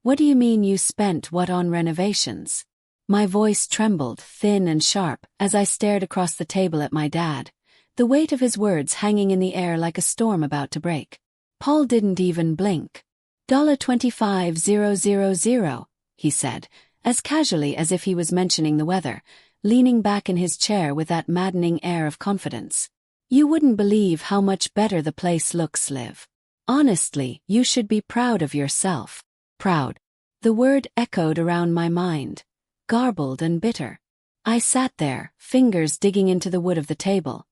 What do you mean you spent what on renovations? My voice trembled, thin and sharp, as I stared across the table at my dad, the weight of his words hanging in the air like a storm about to break. Paul didn't even blink. $25,000, he said, as casually as if he was mentioning the weather, leaning back in his chair with that maddening air of confidence. You wouldn't believe how much better the place looks, Liv. Honestly, you should be proud of yourself. Proud. The word echoed around my mind, garbled and bitter. I sat there, fingers digging into the wood of the table,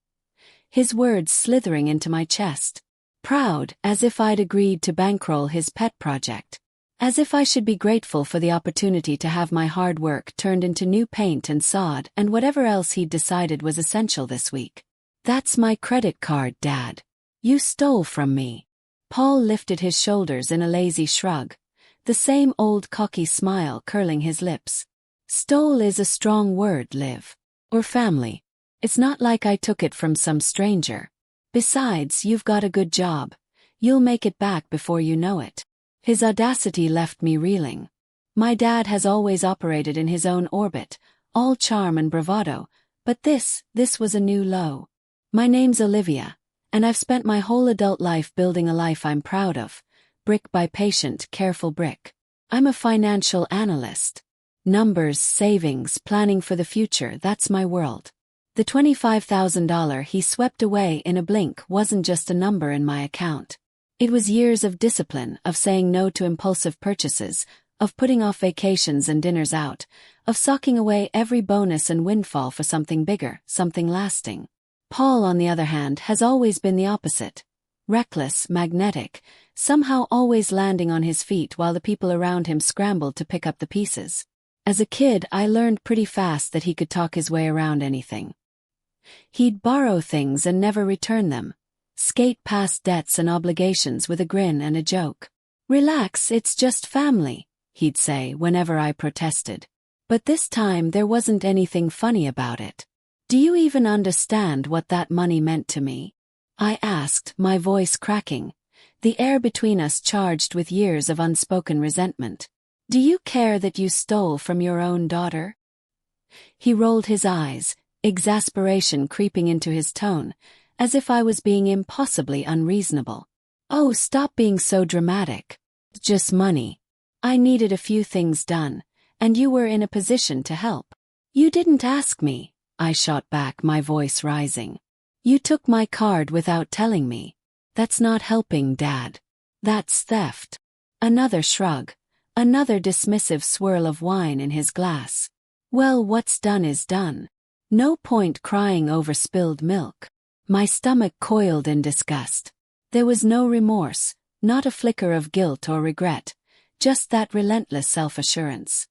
his words slithering into my chest. Proud, as if I'd agreed to bankroll his pet project. As if I should be grateful for the opportunity to have my hard work turned into new paint and sod and whatever else he'd decided was essential this week. That's my credit card, Dad. You stole from me. Paul lifted his shoulders in a lazy shrug, the same old cocky smile curling his lips. Stole is a strong word, Liv. Or family. It's not like I took it from some stranger. Besides, you've got a good job. You'll make it back before you know it. His audacity left me reeling. My dad has always operated in his own orbit, all charm and bravado, but this was a new low. My name's Olivia, and I've spent my whole adult life building a life I'm proud of, brick by patient, careful brick. I'm a financial analyst. Numbers, savings, planning for the future, that's my world. The $25,000 he swept away in a blink wasn't just a number in my account. It was years of discipline, of saying no to impulsive purchases, of putting off vacations and dinners out, of socking away every bonus and windfall for something bigger, something lasting. Paul, on the other hand, has always been the opposite. Reckless, magnetic, somehow always landing on his feet while the people around him scrambled to pick up the pieces. As a kid, I learned pretty fast that he could talk his way around anything. He'd borrow things and never return them. Skate past debts and obligations with a grin and a joke. Relax, it's just family, he'd say whenever I protested. But this time there wasn't anything funny about it. Do you even understand what that money meant to me? I asked, my voice cracking, the air between us charged with years of unspoken resentment. Do you care that you stole from your own daughter? He rolled his eyes, exasperation creeping into his tone, as if I was being impossibly unreasonable. Oh, stop being so dramatic. Just money. I needed a few things done, and you were in a position to help. You didn't ask me, I shot back, my voice rising. You took my card without telling me. That's not helping, Dad. That's theft. Another shrug, another dismissive swirl of wine in his glass. Well, what's done is done. No point crying over spilled milk. My stomach coiled in disgust. There was no remorse, not a flicker of guilt or regret, just that relentless self-assurance.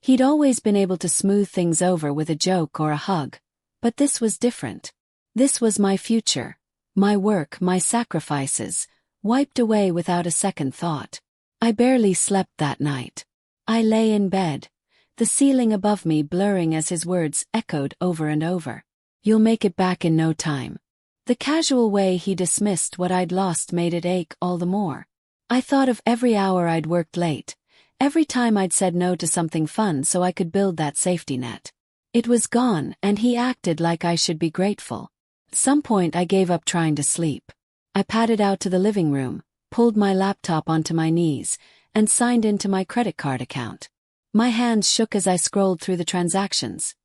He'd always been able to smooth things over with a joke or a hug, but this was different. This was my future, my work, my sacrifices, wiped away without a second thought. I barely slept that night. I lay in bed, the ceiling above me blurring as his words echoed over and over. You'll make it back in no time. The casual way he dismissed what I'd lost made it ache all the more. I thought of every hour I'd worked late, every time I'd said no to something fun so I could build that safety net. It was gone, and he acted like I should be grateful. At some point I gave up trying to sleep. I padded out to the living room, pulled my laptop onto my knees, and signed into my credit card account. My hands shook as I scrolled through the transactions.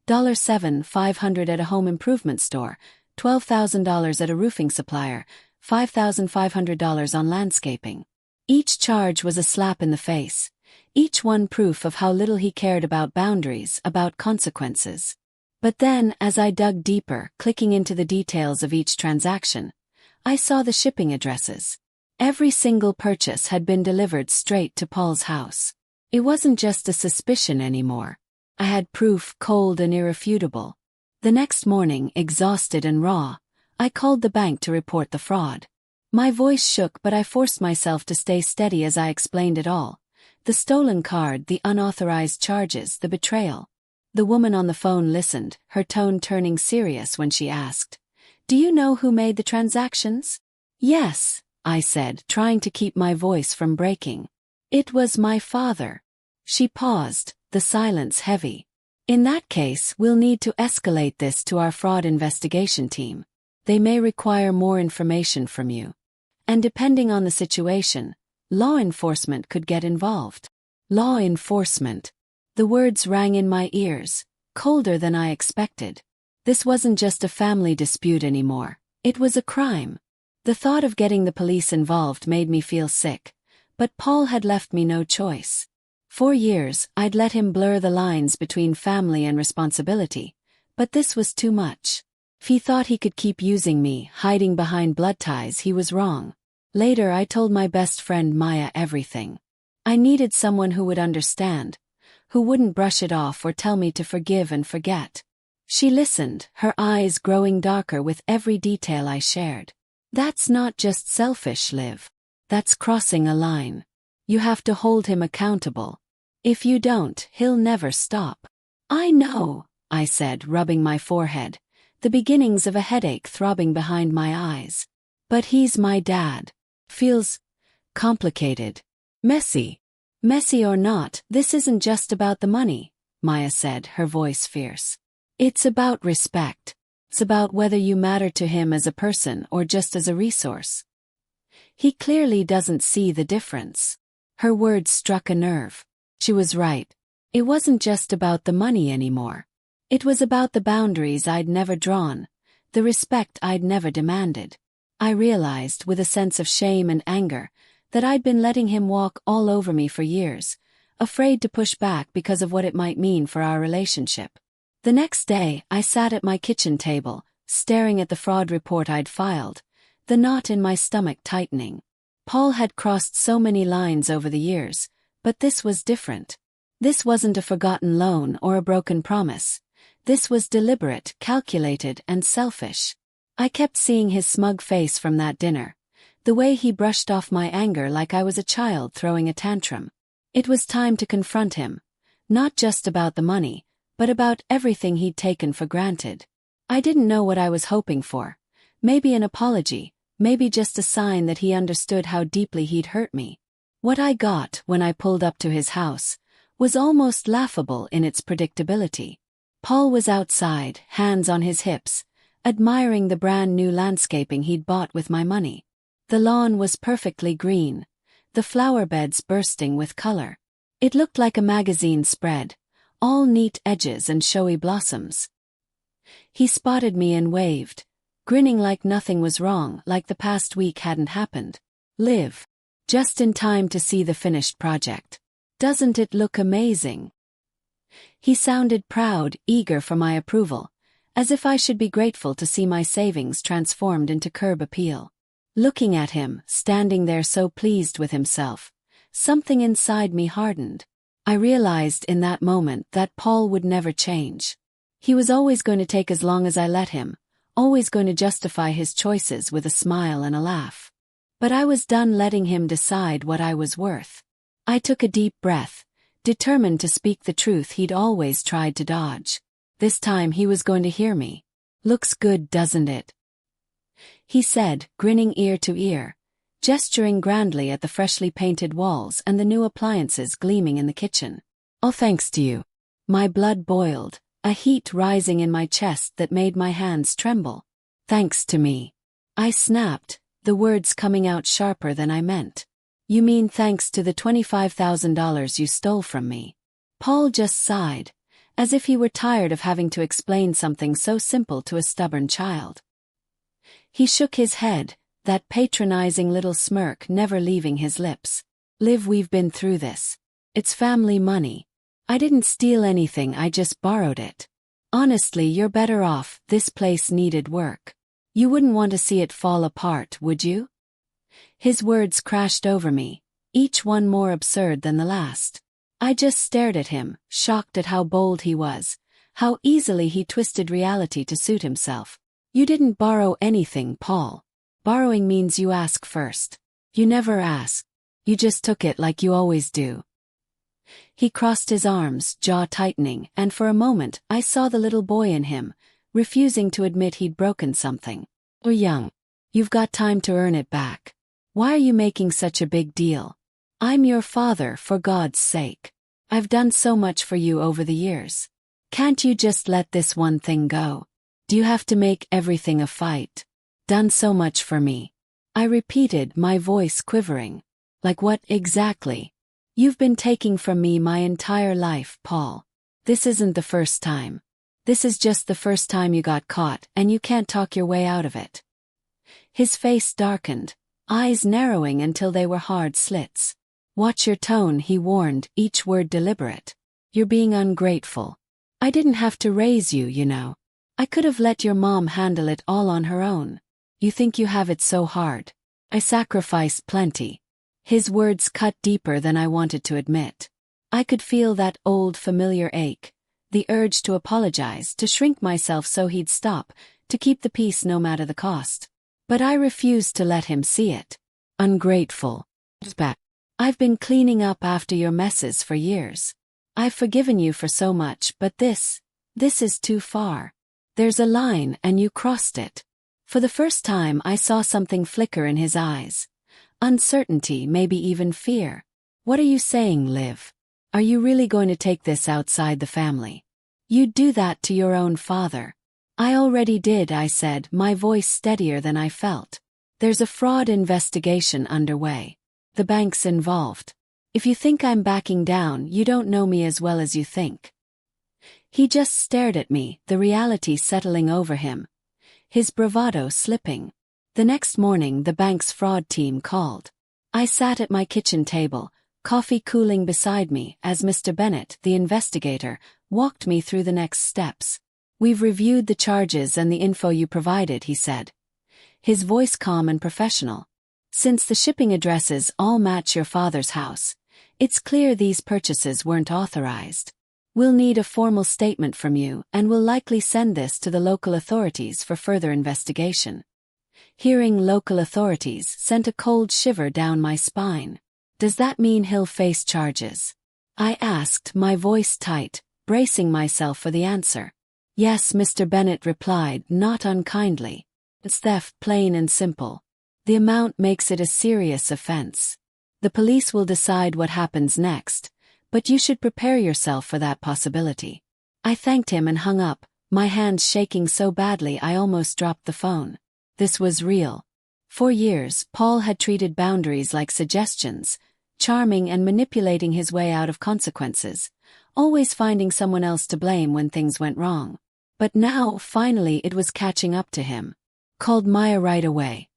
$7,500 at a home improvement store, $12,000 at a roofing supplier, $5,500 on landscaping. Each charge was a slap in the face, each one proof of how little he cared about boundaries, about consequences. But then, as I dug deeper, clicking into the details of each transaction, I saw the shipping addresses. Every single purchase had been delivered straight to Paul's house. It wasn't just a suspicion anymore. I had proof, cold and irrefutable. The next morning, exhausted and raw, I called the bank to report the fraud. My voice shook, but I forced myself to stay steady as I explained it all. The stolen card, the unauthorized charges, the betrayal. The woman on the phone listened, her tone turning serious when she asked, "Do you know who made the transactions?" "Yes," I said, trying to keep my voice from breaking. It was my father. She paused, the silence heavy. In that case, we'll need to escalate this to our fraud investigation team. They may require more information from you. And depending on the situation, law enforcement could get involved. Law enforcement. The words rang in my ears, colder than I expected. This wasn't just a family dispute anymore. It was a crime. The thought of getting the police involved made me feel sick, but Paul had left me no choice. For years, I'd let him blur the lines between family and responsibility, but this was too much. If he thought he could keep using me, hiding behind blood ties, he was wrong. Later, I told my best friend Maya everything. I needed someone who would understand, who wouldn't brush it off or tell me to forgive and forget. She listened, her eyes growing darker with every detail I shared. That's not just selfish, Liv. That's crossing a line. You have to hold him accountable. If you don't, he'll never stop. I know, I said, rubbing my forehead, the beginnings of a headache throbbing behind my eyes. But he's my dad. Feels complicated. Messy. Messy or not, this isn't just about the money, Maya said, her voice fierce. It's about respect. It's about whether you matter to him as a person or just as a resource. He clearly doesn't see the difference. Her words struck a nerve. She was right. It wasn't just about the money anymore. It was about the boundaries I'd never drawn, the respect I'd never demanded. I realized, with a sense of shame and anger, that I'd been letting him walk all over me for years, afraid to push back because of what it might mean for our relationship. The next day, I sat at my kitchen table, staring at the fraud report I'd filed, the knot in my stomach tightening. Paul had crossed so many lines over the years, but this was different. This wasn't a forgotten loan or a broken promise. This was deliberate, calculated, and selfish. I kept seeing his smug face from that dinner, the way he brushed off my anger like I was a child throwing a tantrum. It was time to confront him, not just about the money, but about everything he'd taken for granted. I didn't know what I was hoping for. Maybe an apology, maybe just a sign that he understood how deeply he'd hurt me. What I got when I pulled up to his house was almost laughable in its predictability. Paul was outside, hands on his hips, admiring the brand new landscaping he'd bought with my money. The lawn was perfectly green, the flower beds bursting with color. It looked like a magazine spread, all neat edges and showy blossoms. He spotted me and waved, grinning like nothing was wrong, like the past week hadn't happened. Liv. Just in time to see the finished project. Doesn't it look amazing? He sounded proud, eager for my approval, as if I should be grateful to see my savings transformed into curb appeal. Looking at him, standing there so pleased with himself, something inside me hardened. I realized in that moment that Paul would never change. He was always going to take as long as I let him, always going to justify his choices with a smile and a laugh. But I was done letting him decide what I was worth. I took a deep breath, determined to speak the truth he'd always tried to dodge. This time he was going to hear me. Looks good, doesn't it? He said, grinning ear to ear, gesturing grandly at the freshly painted walls and the new appliances gleaming in the kitchen. All thanks to you. My blood boiled, a heat rising in my chest that made my hands tremble. Thanks to me. I snapped, the words coming out sharper than I meant. You mean thanks to the $25,000 you stole from me? Paul just sighed, as if he were tired of having to explain something so simple to a stubborn child. He shook his head, that patronizing little smirk never leaving his lips. Liv, we've been through this. It's family money. I didn't steal anything, I just borrowed it. Honestly, you're better off, this place needed work. You wouldn't want to see it fall apart, would you? His words crashed over me, each one more absurd than the last. I just stared at him, shocked at how bold he was, how easily he twisted reality to suit himself. You didn't borrow anything, Paul. Borrowing means you ask first. You never ask. You just took it like you always do. He crossed his arms, jaw tightening, and for a moment I saw the little boy in him, refusing to admit he'd broken something. You're young. You've got time to earn it back. Why are you making such a big deal? I'm your father, for God's sake. I've done so much for you over the years. Can't you just let this one thing go? Do you have to make everything a fight? Done so much for me. I repeated, my voice quivering. Like what exactly? You've been taking from me my entire life, Paul. This isn't the first time. This is just the first time you got caught, and you can't talk your way out of it. His face darkened, eyes narrowing until they were hard slits. Watch your tone, he warned, each word deliberate. You're being ungrateful. I didn't have to raise you, you know. I could have let your mom handle it all on her own. You think you have it so hard. I sacrificed plenty. His words cut deeper than I wanted to admit. I could feel that old familiar ache, the urge to apologize, to shrink myself so he'd stop, to keep the peace no matter the cost. But I refused to let him see it. Ungrateful. I've been cleaning up after your messes for years. I've forgiven you for so much, but this is too far. There's a line, and you crossed it. For the first time I saw something flicker in his eyes. Uncertainty, maybe even fear. What are you saying, Liv? Are you really going to take this outside the family? You'd do that to your own father. I already did, I said, my voice steadier than I felt. There's a fraud investigation underway. The bank's involved. If you think I'm backing down, you don't know me as well as you think. He just stared at me, the reality settling over him. His bravado slipping. The next morning the bank's fraud team called. I sat at my kitchen table, coffee cooling beside me, as Mr. Bennett, the investigator, walked me through the next steps. We've reviewed the charges and the info you provided, he said. His voice calm and professional. Since the shipping addresses all match your father's house, it's clear these purchases weren't authorized. We'll need a formal statement from you, and we'll likely send this to the local authorities for further investigation. Hearing local authorities sent a cold shiver down my spine. Does that mean he'll face charges? I asked, my voice tight, bracing myself for the answer. Yes, Mr. Bennett replied, not unkindly. It's theft, plain and simple. The amount makes it a serious offense. The police will decide what happens next, but you should prepare yourself for that possibility. I thanked him and hung up, my hands shaking so badly I almost dropped the phone. This was real. For years, Paul had treated boundaries like suggestions, charming and manipulating his way out of consequences, always finding someone else to blame when things went wrong. But now, finally, it was catching up to him. Called Maya right away.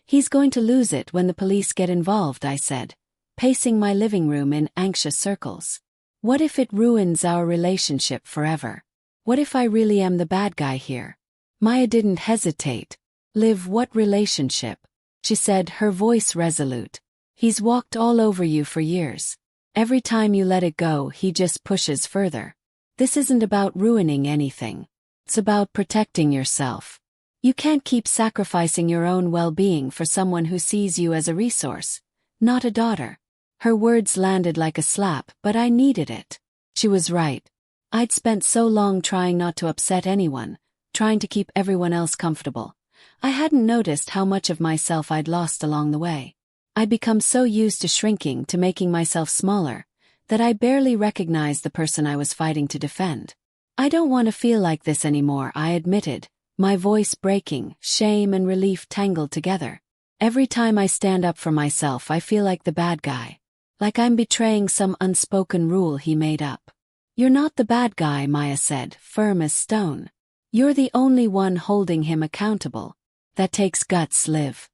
He's going to lose it when the police get involved, I said, pacing my living room in anxious circles. What if it ruins our relationship forever? What if I really am the bad guy here? Maya didn't hesitate. Liv, what relationship? She said, her voice resolute. He's walked all over you for years. Every time you let it go, he just pushes further. This isn't about ruining anything. It's about protecting yourself. You can't keep sacrificing your own well-being for someone who sees you as a resource, not a daughter. Her words landed like a slap, but I needed it. She was right. I'd spent so long trying not to upset anyone, trying to keep everyone else comfortable. I hadn't noticed how much of myself I'd lost along the way. I'd become so used to shrinking, to making myself smaller, that I barely recognized the person I was fighting to defend. I don't want to feel like this anymore, I admitted, my voice breaking, shame and relief tangled together. Every time I stand up for myself, I feel like the bad guy. Like I'm betraying some unspoken rule he made up. You're not the bad guy, Maya said, firm as stone. You're the only one holding him accountable. That takes guts, Liv.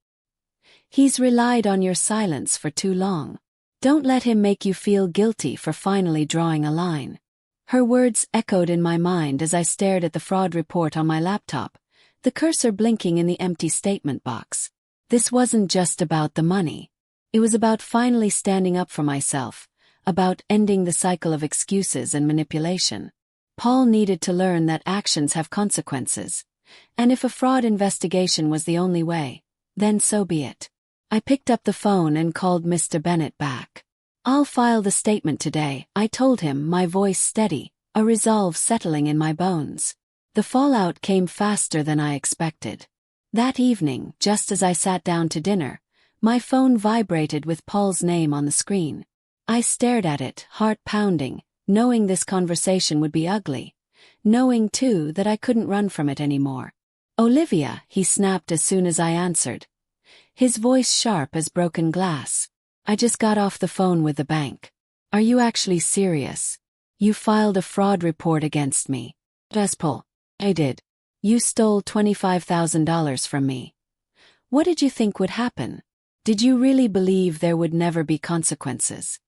He's relied on your silence for too long. Don't let him make you feel guilty for finally drawing a line. Her words echoed in my mind as I stared at the fraud report on my laptop, the cursor blinking in the empty statement box. This wasn't just about the money. It was about finally standing up for myself, about ending the cycle of excuses and manipulation. Paul needed to learn that actions have consequences. And if a fraud investigation was the only way, then so be it. I picked up the phone and called Mr. Bennett back. I'll file the statement today, I told him, my voice steady, a resolve settling in my bones. The fallout came faster than I expected. That evening, just as I sat down to dinner, My phone vibrated with Paul's name on the screen. I stared at it, heart pounding, knowing this conversation would be ugly. Knowing, too, that I couldn't run from it anymore. "Olivia," he snapped as soon as I answered. His voice sharp as broken glass. "I just got off the phone with the bank. Are you actually serious? You filed a fraud report against me." "Yes, Paul. I did. You stole $25,000 from me. What did you think would happen? Did you really believe there would never be consequences?"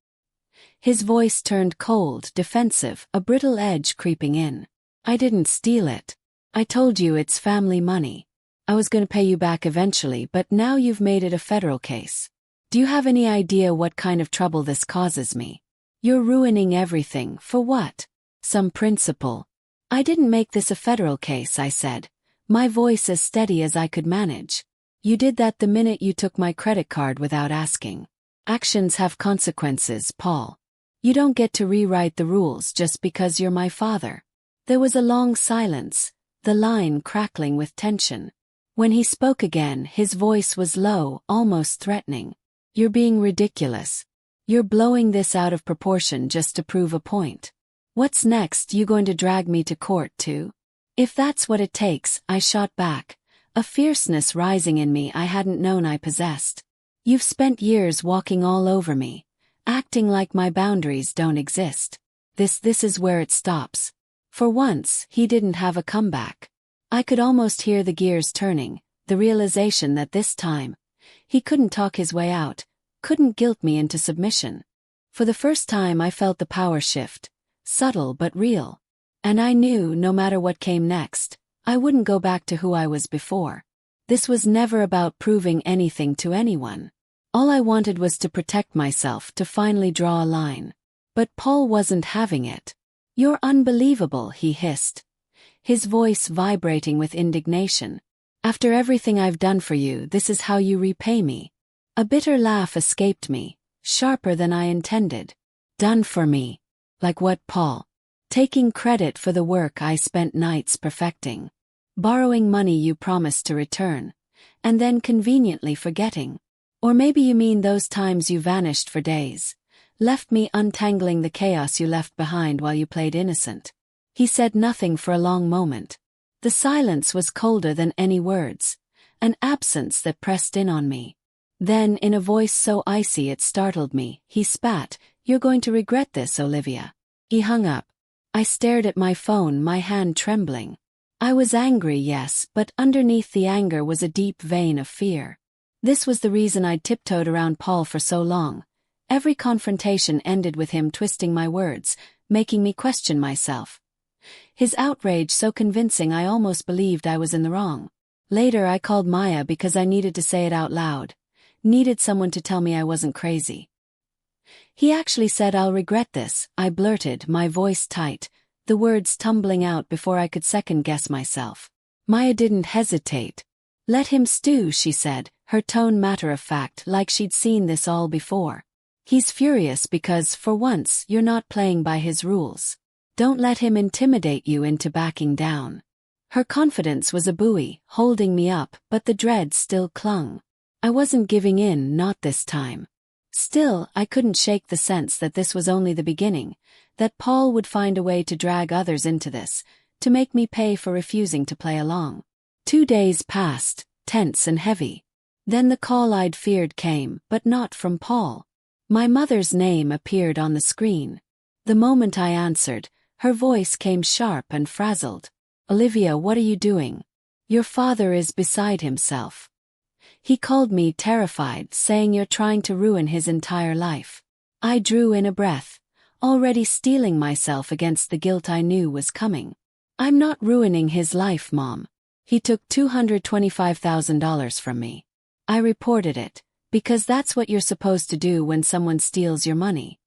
His voice turned cold, defensive, a brittle edge creeping in. "I didn't steal it. I told you it's family money. I was going to pay you back eventually, but now you've made it a federal case. Do you have any idea what kind of trouble this causes me? You're ruining everything, for what? Some principle." "I didn't make this a federal case," I said, my voice as steady as I could manage. "You did that the minute you took my credit card without asking. Actions have consequences, Paul. You don't get to rewrite the rules just because you're my father." There was a long silence, the line crackling with tension. When he spoke again, his voice was low, almost threatening. "You're being ridiculous. You're blowing this out of proportion just to prove a point. What's next? You going to drag me to court too?" "If that's what it takes," I shot back, a fierceness rising in me I hadn't known I possessed. "You've spent years walking all over me, acting like my boundaries don't exist. This is where it stops." For once, he didn't have a comeback. I could almost hear the gears turning, the realization that this time, he couldn't talk his way out, couldn't guilt me into submission. For the first time I felt the power shift, subtle but real. And I knew no matter what came next, I wouldn't go back to who I was before. This was never about proving anything to anyone. All I wanted was to protect myself, to finally draw a line. But Paul wasn't having it. "You're unbelievable," he hissed, his voice vibrating with indignation. "After everything I've done for you, this is how you repay me." A bitter laugh escaped me, sharper than I intended. "Done for me? Like what, Paul? Taking credit for the work I spent nights perfecting. Borrowing money you promised to return, and then conveniently forgetting. Or maybe you mean those times you vanished for days, left me untangling the chaos you left behind while you played innocent." He said nothing for a long moment. The silence was colder than any words, an absence that pressed in on me. Then, in a voice so icy it startled me, he spat, "You're going to regret this, Olivia." He hung up. I stared at my phone, my hand trembling. I was angry, yes, but underneath the anger was a deep vein of fear. This was the reason I'd tiptoed around Paul for so long. Every confrontation ended with him twisting my words, making me question myself. His outrage so convincing I almost believed I was in the wrong. Later I called Maya because I needed to say it out loud. Needed someone to tell me I wasn't crazy. "He actually said I'll regret this," I blurted, my voice tight, the words tumbling out before I could second-guess myself. Maya didn't hesitate. "Let him stew," she said, her tone matter-of-fact, like she'd seen this all before. "He's furious because, for once, you're not playing by his rules. Don't let him intimidate you into backing down." Her confidence was a buoy, holding me up, but the dread still clung. I wasn't giving in, not this time. Still, I couldn't shake the sense that this was only the beginning, that Paul would find a way to drag others into this, to make me pay for refusing to play along. 2 days passed, tense and heavy. Then the call I'd feared came, but not from Paul. My mother's name appeared on the screen. The moment I answered, her voice came sharp and frazzled. "Olivia, what are you doing? Your father is beside himself. He called me terrified, saying you're trying to ruin his entire life." I drew in a breath, already steeling myself against the guilt I knew was coming. "I'm not ruining his life, Mom. He took $225,000 from me. I reported it, because that's what you're supposed to do when someone steals your money."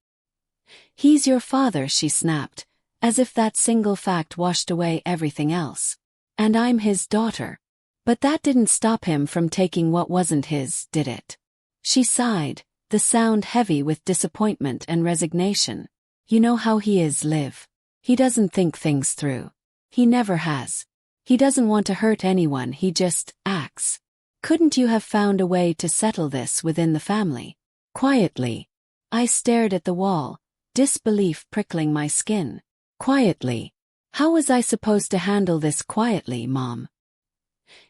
"He's your father," she snapped, as if that single fact washed away everything else. "And I'm his daughter." But that didn't stop him from taking what wasn't his, did it? She sighed, the sound heavy with disappointment and resignation. "You know how he is, Liv. He doesn't think things through. He never has. He doesn't want to hurt anyone, he just acts." Couldn't you have found a way to settle this within the family? Quietly. I stared at the wall, disbelief prickling my skin. Quietly. How was I supposed to handle this quietly, Mom?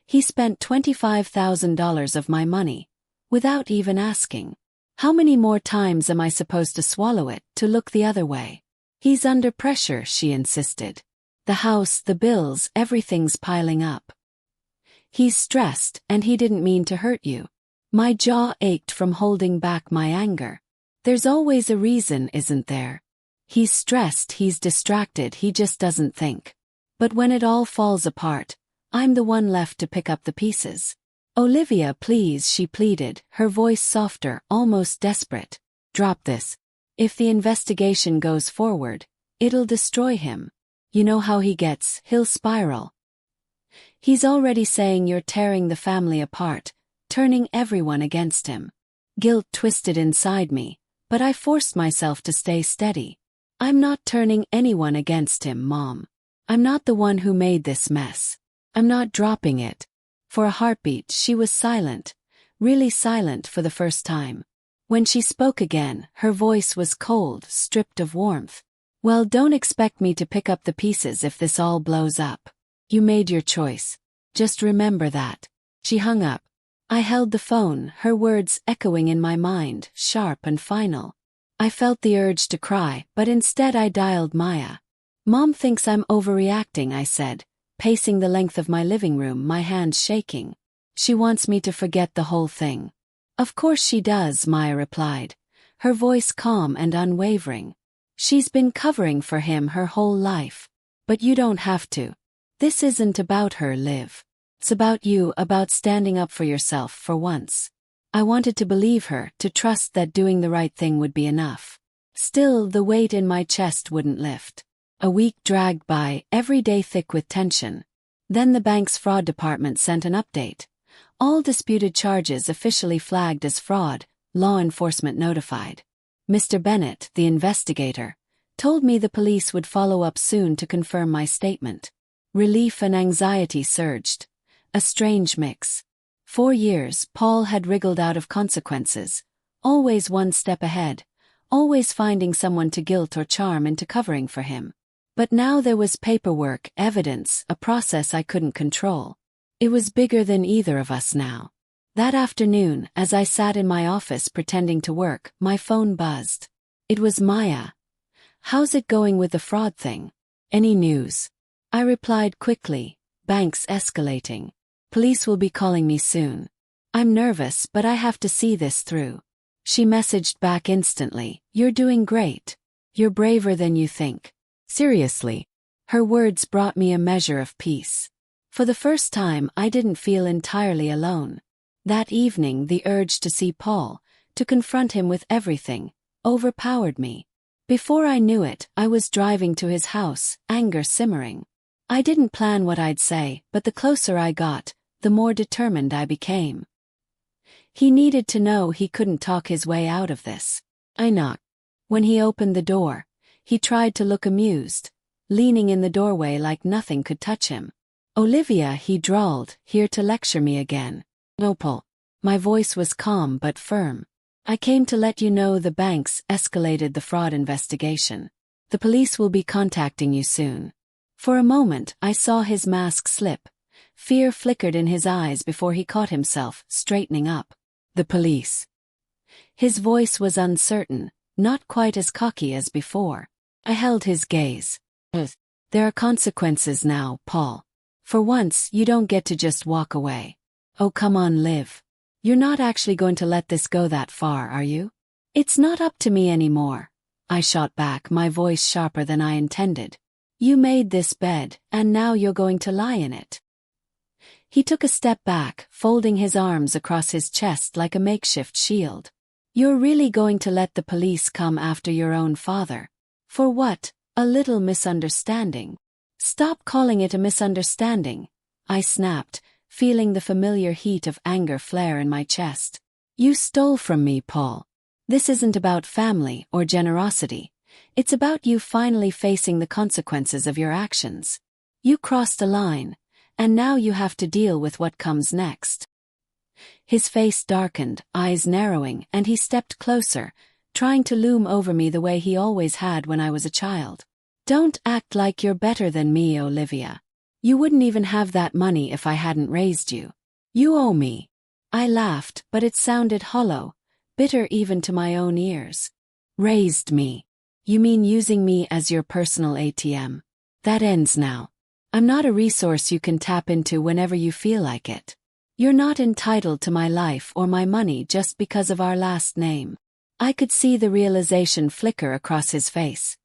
He spent $25,000 of my money, without even asking. How many more times am I supposed to swallow it to look the other way? He's under pressure, she insisted. The house, the bills, everything's piling up. He's stressed, and he didn't mean to hurt you. My jaw ached from holding back my anger. There's always a reason, isn't there? He's stressed, he's distracted, he just doesn't think. But when it all falls apart, I'm the one left to pick up the pieces. Olivia, please, she pleaded, her voice softer, almost desperate. Drop this. If the investigation goes forward, it'll destroy him. You know how he gets, he'll spiral. He's already saying you're tearing the family apart, turning everyone against him. Guilt twisted inside me, but I forced myself to stay steady. I'm not turning anyone against him, Mom. I'm not the one who made this mess. I'm not dropping it. For a heartbeat, she was silent, really silent for the first time. When she spoke again, her voice was cold, stripped of warmth. Well, don't expect me to pick up the pieces if this all blows up. You made your choice. Just remember that. She hung up. I held the phone, her words echoing in my mind, sharp and final. I felt the urge to cry, but instead I dialed Maya. Mom thinks I'm overreacting, I said, pacing the length of my living room, my hands shaking. She wants me to forget the whole thing. Of course she does, Maya replied, her voice calm and unwavering. She's been covering for him her whole life. But you don't have to. This isn't about her, Liv. It's about you, about standing up for yourself for once. I wanted to believe her, to trust that doing the right thing would be enough. Still, the weight in my chest wouldn't lift. A week dragged by, every day thick with tension. Then the bank's fraud department sent an update. All disputed charges officially flagged as fraud, law enforcement notified. Mr. Bennett, the investigator, told me the police would follow up soon to confirm my statement. Relief and anxiety surged. A strange mix. 4 years, Paul had wriggled out of consequences, always one step ahead, always finding someone to guilt or charm into covering for him. But now there was paperwork, evidence, a process I couldn't control. It was bigger than either of us now. That afternoon, as I sat in my office pretending to work, my phone buzzed. It was Maya. How's it going with the fraud thing? Any news? I replied quickly. Bank's escalating. Police will be calling me soon. I'm nervous, but I have to see this through. She messaged back instantly. You're doing great. You're braver than you think. Seriously. Her words brought me a measure of peace. For the first time, I didn't feel entirely alone. That evening, the urge to see Paul, to confront him with everything, overpowered me. Before I knew it, I was driving to his house, anger simmering. I didn't plan what I'd say, but the closer I got, the more determined I became. He needed to know he couldn't talk his way out of this. I knocked. When he opened the door, he tried to look amused, leaning in the doorway like nothing could touch him. Olivia, he drawled, here to lecture me again. No, Paul. My voice was calm but firm. I came to let you know the banks escalated the fraud investigation. The police will be contacting you soon. For a moment, I saw his mask slip. Fear flickered in his eyes before he caught himself, straightening up. The police. His voice was uncertain, not quite as cocky as before. I held his gaze. There are consequences now, Paul. For once, you don't get to just walk away. Oh, come on, Liv. You're not actually going to let this go that far, are you? It's not up to me anymore. I shot back, my voice sharper than I intended. You made this bed, and now you're going to lie in it. He took a step back, folding his arms across his chest like a makeshift shield. You're really going to let the police come after your own father? For what? A little misunderstanding. Stop calling it a misunderstanding, I snapped, feeling the familiar heat of anger flare in my chest. You stole from me, Paul. This isn't about family or generosity. It's about you finally facing the consequences of your actions. You crossed a line, and now you have to deal with what comes next. His face darkened, eyes narrowing, and he stepped closer, trying to loom over me the way he always had when I was a child. "Don't act like you're better than me, Olivia. You wouldn't even have that money if I hadn't raised you. You owe me." I laughed, but it sounded hollow, bitter even to my own ears. "Raised me? You mean using me as your personal ATM? That ends now. I'm not a resource you can tap into whenever you feel like it. You're not entitled to my life or my money just because of our last name." I could see the realization flicker across his face.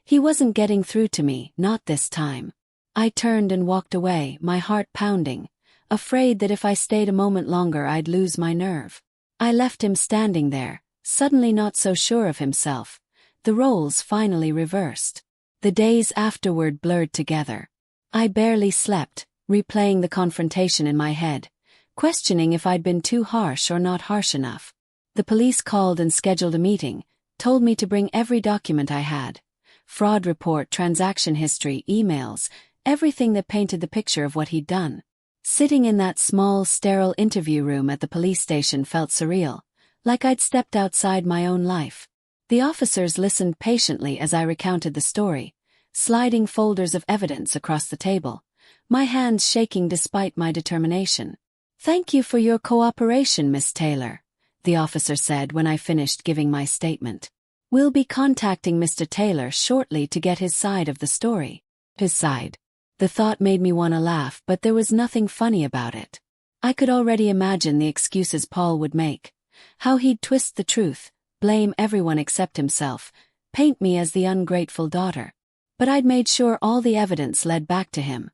He wasn't getting through to me, not this time. I turned and walked away, my heart pounding, afraid that if I stayed a moment longer I'd lose my nerve. I left him standing there, suddenly not so sure of himself. The roles finally reversed. The days afterward blurred together. I barely slept, replaying the confrontation in my head, questioning if I'd been too harsh or not harsh enough. The police called and scheduled a meeting, told me to bring every document I had. Fraud report, transaction history, emails, everything that painted the picture of what he'd done. Sitting in that small, sterile interview room at the police station felt surreal, like I'd stepped outside my own life. The officers listened patiently as I recounted the story, sliding folders of evidence across the table, my hands shaking despite my determination. "Thank you for your cooperation, Miss Taylor," the officer said when I finished giving my statement. "We'll be contacting Mr. Taylor shortly to get his side of the story." His side. The thought made me want to laugh, but there was nothing funny about it. I could already imagine the excuses Paul would make, how he'd twist the truth, blame everyone except himself, paint me as the ungrateful daughter. But I'd made sure all the evidence led back to him.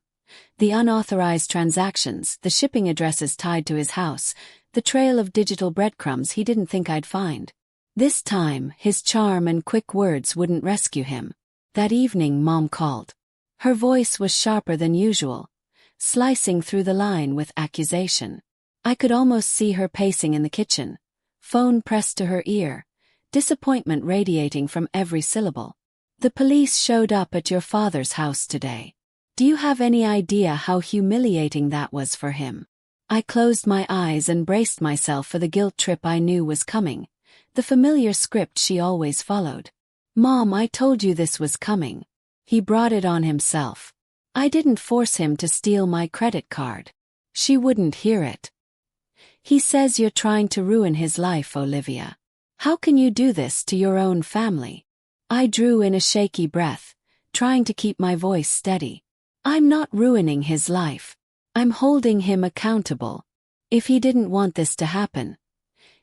The unauthorized transactions, the shipping addresses tied to his house, the trail of digital breadcrumbs he didn't think I'd find. This time, his charm and quick words wouldn't rescue him. That evening, Mom called. Her voice was sharper than usual, slicing through the line with accusation. I could almost see her pacing in the kitchen, phone pressed to her ear, disappointment radiating from every syllable. "The police showed up at your father's house today. Do you have any idea how humiliating that was for him?" I closed my eyes and braced myself for the guilt trip I knew was coming, the familiar script she always followed. "Mom, I told you this was coming. He brought it on himself. I didn't force him to steal my credit card." She wouldn't hear it. "He says you're trying to ruin his life, Olivia. How can you do this to your own family?" I drew in a shaky breath, trying to keep my voice steady. "I'm not ruining his life. I'm holding him accountable. If he didn't want this to happen,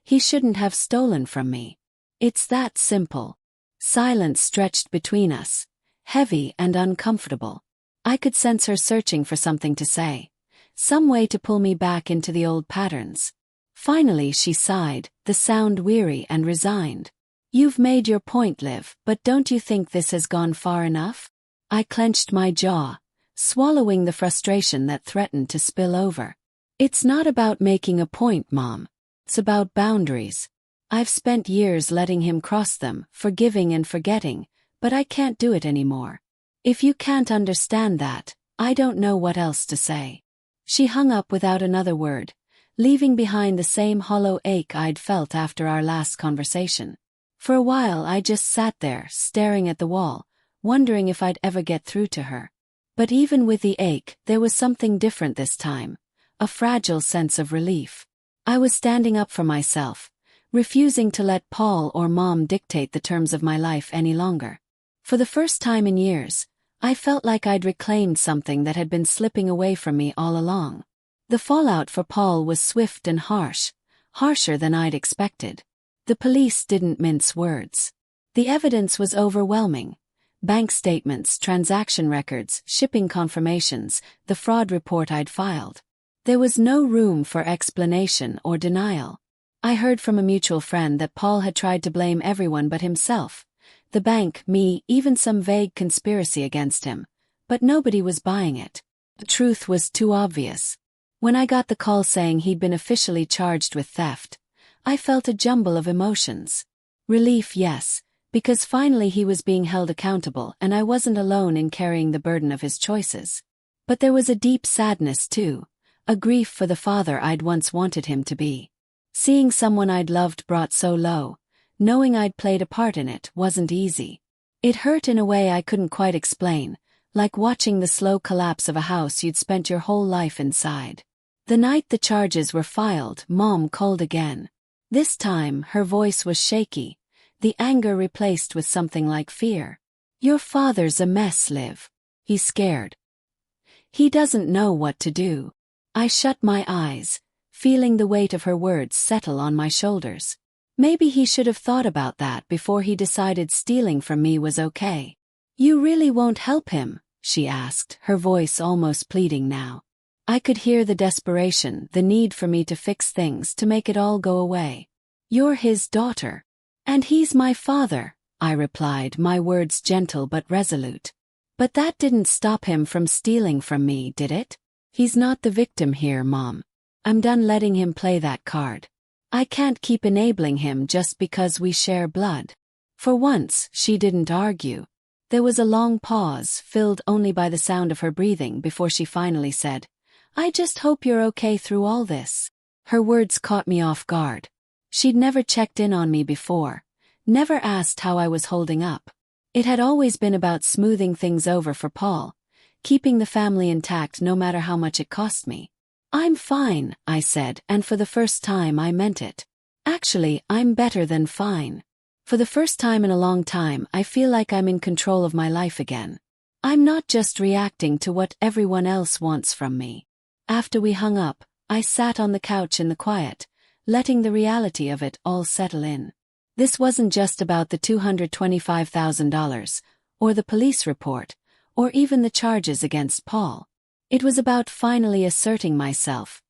he shouldn't have stolen from me. It's that simple." Silence stretched between us, heavy and uncomfortable. I could sense her searching for something to say, some way to pull me back into the old patterns. Finally she sighed, the sound weary and resigned. "You've made your point, Liv, but don't you think this has gone far enough?" I clenched my jaw, swallowing the frustration that threatened to spill over. "It's not about making a point, Mom. It's about boundaries. I've spent years letting him cross them, forgiving and forgetting, but I can't do it anymore. If you can't understand that, I don't know what else to say." She hung up without another word, leaving behind the same hollow ache I'd felt after our last conversation. For a while I just sat there, staring at the wall, wondering if I'd ever get through to her. But even with the ache, there was something different this time, a fragile sense of relief. I was standing up for myself, refusing to let Paul or Mom dictate the terms of my life any longer. For the first time in years, I felt like I'd reclaimed something that had been slipping away from me all along. The fallout for Paul was swift and harsh, harsher than I'd expected. The police didn't mince words. The evidence was overwhelming. Bank statements, transaction records, shipping confirmations, the fraud report I'd filed. There was no room for explanation or denial. I heard from a mutual friend that Paul had tried to blame everyone but himself. The bank, me, even some vague conspiracy against him. But nobody was buying it. The truth was too obvious. When I got the call saying he'd been officially charged with theft, I felt a jumble of emotions. Relief, yes, because finally he was being held accountable and I wasn't alone in carrying the burden of his choices. But there was a deep sadness too, A grief for the father I'd once wanted him to be. Seeing someone I'd loved brought so low, knowing I'd played a part in it wasn't easy. It hurt in a way I couldn't quite explain, like watching the slow collapse of a house you'd spent your whole life inside. The night the charges were filed, Mom called again. This time, her voice was shaky, the anger replaced with something like fear. "Your father's a mess, Liv. He's scared. He doesn't know what to do." I shut my eyes, feeling the weight of her words settle on my shoulders. Maybe he should have thought about that before he decided stealing from me was okay. "You really won't help him?" she asked, her voice almost pleading now. I could hear the desperation, the need for me to fix things to make it all go away. "You're his daughter. And he's my father," I replied, my words gentle but resolute. "But that didn't stop him from stealing from me, did it? He's not the victim here, Mom. I'm done letting him play that card. I can't keep enabling him just because we share blood." For once, she didn't argue. There was a long pause, filled only by the sound of her breathing before she finally said, "I just hope you're okay through all this." Her words caught me off guard. She'd never checked in on me before, never asked how I was holding up. It had always been about smoothing things over for Paul, keeping the family intact no matter how much it cost me. "I'm fine," I said, and for the first time I meant it. Actually, I'm better than fine. For the first time in a long time, I feel like I'm in control of my life again. I'm not just reacting to what everyone else wants from me. After we hung up, I sat on the couch in the quiet, letting the reality of it all settle in. This wasn't just about the $225,000, or the police report, or even the charges against Paul. It was about finally asserting myself,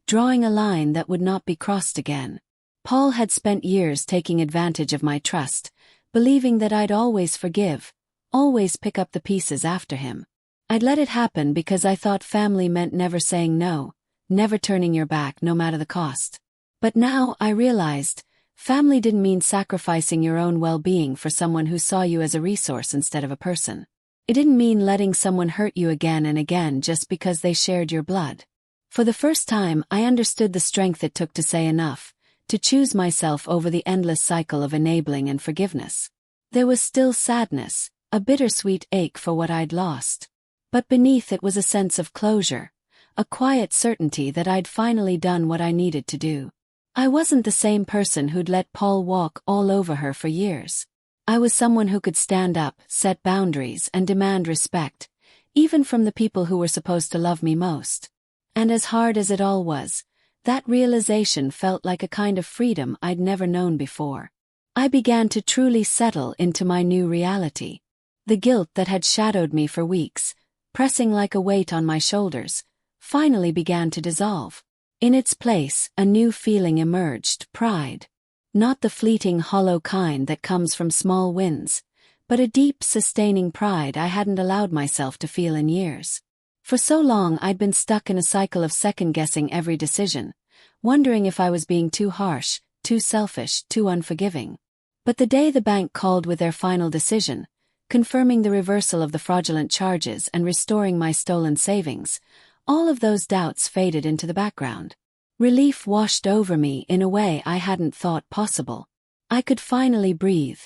drawing a line that would not be crossed again. Paul had spent years taking advantage of my trust, believing that I'd always forgive, always pick up the pieces after him. I'd let it happen because I thought family meant never saying no, never turning your back no matter the cost. But now I realized, family didn't mean sacrificing your own well-being for someone who saw you as a resource instead of a person. It didn't mean letting someone hurt you again and again just because they shared your blood. For the first time, I understood the strength it took to say enough, to choose myself over the endless cycle of enabling and forgiveness. There was still sadness, a bittersweet ache for what I'd lost. But beneath it was a sense of closure, a quiet certainty that I'd finally done what I needed to do. I wasn't the same person who'd let Paul walk all over her for years. I was someone who could stand up, set boundaries, and demand respect, even from the people who were supposed to love me most. And as hard as it all was, that realization felt like a kind of freedom I'd never known before. I began to truly settle into my new reality. The guilt that had shadowed me for weeks, pressing like a weight on my shoulders, finally began to dissolve. In its place, a new feeling emerged, pride. Not the fleeting hollow kind that comes from small wins, but a deep, sustaining pride I hadn't allowed myself to feel in years. For so long I'd been stuck in a cycle of second-guessing every decision, wondering if I was being too harsh, too selfish, too unforgiving. But the day the bank called with their final decision, confirming the reversal of the fraudulent charges and restoring my stolen savings, all of those doubts faded into the background. Relief washed over me in a way I hadn't thought possible. I could finally breathe,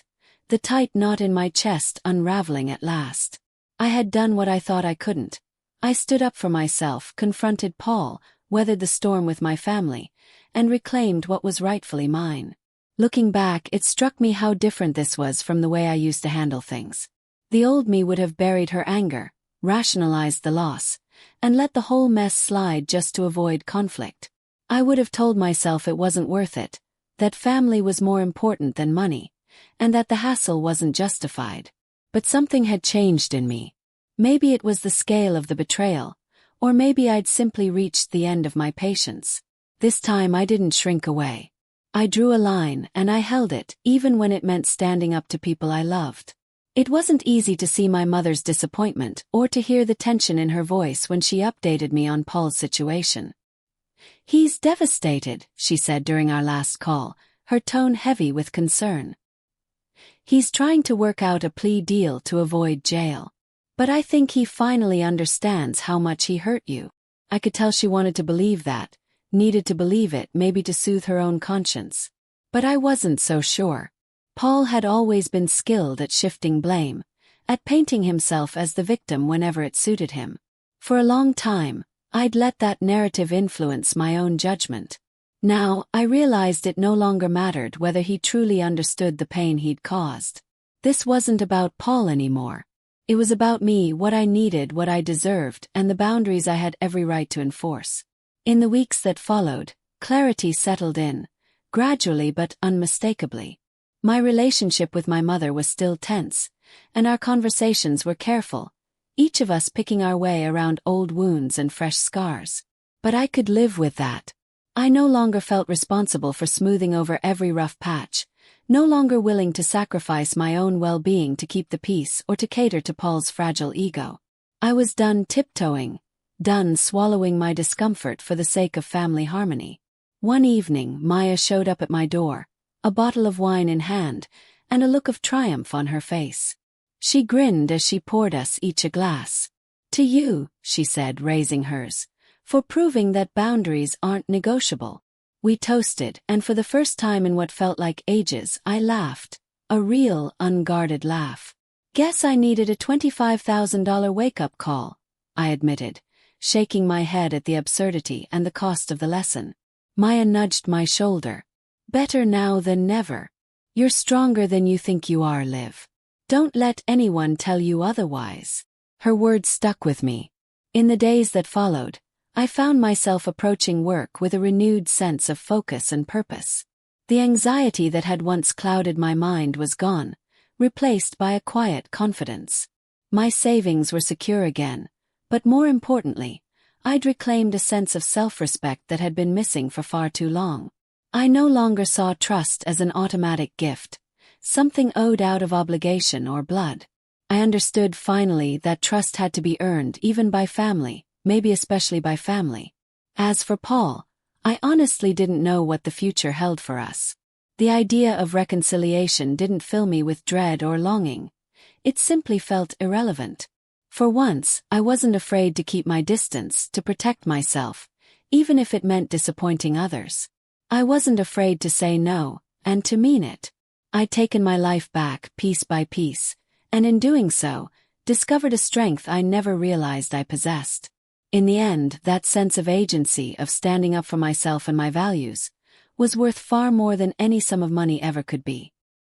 the tight knot in my chest unraveling at last. I had done what I thought I couldn't. I stood up for myself, confronted Paul, weathered the storm with my family, and reclaimed what was rightfully mine. Looking back, it struck me how different this was from the way I used to handle things. The old me would have buried her anger, rationalized the loss, and let the whole mess slide just to avoid conflict. I would have told myself it wasn't worth it, that family was more important than money, and that the hassle wasn't justified. But something had changed in me. Maybe it was the scale of the betrayal, or maybe I'd simply reached the end of my patience. This time I didn't shrink away. I drew a line, and I held it, even when it meant standing up to people I loved. It wasn't easy to see my mother's disappointment or to hear the tension in her voice when she updated me on Paul's situation. "He's devastated," she said during our last call, her tone heavy with concern. "He's trying to work out a plea deal to avoid jail. But I think he finally understands how much he hurt you." I could tell she wanted to believe that, needed to believe it maybe to soothe her own conscience. But I wasn't so sure. Paul had always been skilled at shifting blame, at painting himself as the victim whenever it suited him. For a long time, I'd let that narrative influence my own judgment. Now, I realized it no longer mattered whether he truly understood the pain he'd caused. This wasn't about Paul anymore. It was about me, what I needed, what I deserved, and the boundaries I had every right to enforce. In the weeks that followed, clarity settled in, gradually but unmistakably. My relationship with my mother was still tense, and our conversations were careful, each of us picking our way around old wounds and fresh scars. But I could live with that. I no longer felt responsible for smoothing over every rough patch, no longer willing to sacrifice my own well-being to keep the peace or to cater to Paul's fragile ego. I was done tiptoeing, done swallowing my discomfort for the sake of family harmony. One evening, Maya showed up at my door, a bottle of wine in hand, and a look of triumph on her face. She grinned as she poured us each a glass. "To you," she said, raising hers, "for proving that boundaries aren't negotiable." We toasted, and for the first time in what felt like ages, I laughed. A real, unguarded laugh. "Guess I needed a $25,000 wake-up call," I admitted, shaking my head at the absurdity and the cost of the lesson. Maya nudged my shoulder. "Better now than never. You're stronger than you think you are, Liv. Don't let anyone tell you otherwise." Her words stuck with me. In the days that followed, I found myself approaching work with a renewed sense of focus and purpose. The anxiety that had once clouded my mind was gone, replaced by a quiet confidence. My savings were secure again, but more importantly, I'd reclaimed a sense of self-respect that had been missing for far too long. I no longer saw trust as an automatic gift, something owed out of obligation or blood. I understood finally that trust had to be earned even by family, maybe especially by family. As for Paul, I honestly didn't know what the future held for us. The idea of reconciliation didn't fill me with dread or longing. It simply felt irrelevant. For once, I wasn't afraid to keep my distance, to protect myself, even if it meant disappointing others. I wasn't afraid to say no, and to mean it. I'd taken my life back, piece by piece, and in doing so, discovered a strength I never realized I possessed. In the end, that sense of agency, of standing up for myself and my values, was worth far more than any sum of money ever could be.